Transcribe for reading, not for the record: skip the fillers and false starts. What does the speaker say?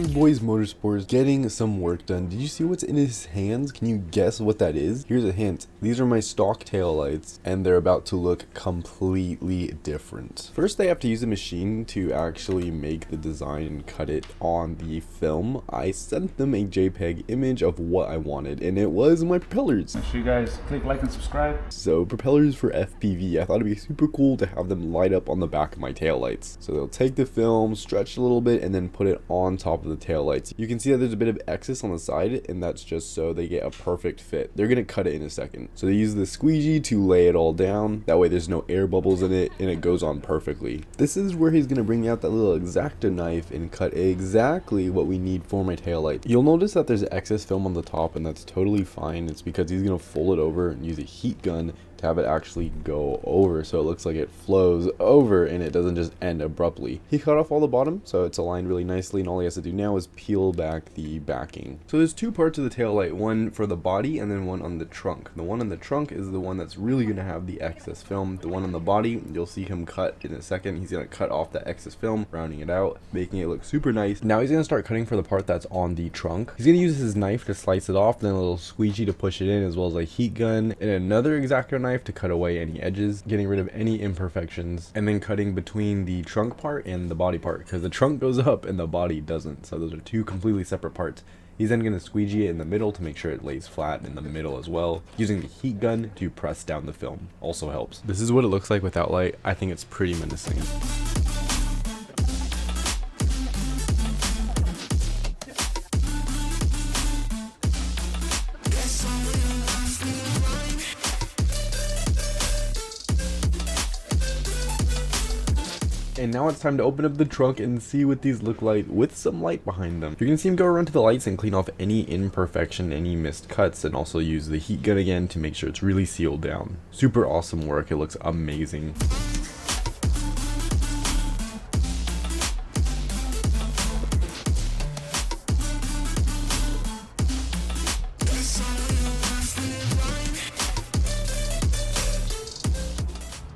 boy's motorsports getting some work done. Did you see what's in his hands? Can you guess what that is? Here's a hint. These are my stock taillights, and they're about to look completely different. First, they have to use a machine to actually make the design and cut it on the film. I sent them a JPEG image of what I wanted, and it was my propellers. Make sure you guys click like and subscribe. So propellers for FPV. I thought it'd be super cool to have them light up on the back of my taillights. So they'll take the film, stretch a little bit, and then put it on top of the taillights. You can see that there's a bit of excess on the side, and that's just so they get a perfect fit. They're gonna cut it in a second. So they use the squeegee to lay it all down. That way there's no air bubbles in it, and it goes on perfectly. This is where he's gonna bring out that little X-Acto knife and cut exactly what we need for my taillight. You'll notice that there's excess film on the top, and that's totally fine. It's because he's gonna fold it over and use a heat gun to have it actually go over, so it looks like it flows over and it doesn't just end abruptly. He cut off all the bottom, so it's aligned really nicely, and all he has to do now is peel back the backing. So there's two parts of the tail light, one for the body and then one on the trunk. The one on the trunk is the one that's really going to have the excess film. The one on the body, you'll see him cut in a second. He's going to cut off the excess film, rounding it out, making it look super nice. Now he's going to start cutting for the part that's on the trunk. He's going to use his knife to slice it off, then a little squeegee to push it in, as well as a heat gun and another X-Acto knife to cut away any edges, getting rid of any imperfections, and then cutting between the trunk part and the body part, because the trunk goes up and the body doesn't, so those are two completely separate parts. He's then going to squeegee it in the middle to make sure it lays flat in the middle as well. Using the heat gun to press down the film also helps. This is what it looks like without light. I think it's pretty menacing. And now it's time to open up the trunk and see what these look like with some light behind them. You're gonna see him go around to the lights and clean off any imperfection, any missed cuts, and also use the heat gun again to make sure it's really sealed down. Super awesome work. It looks amazing.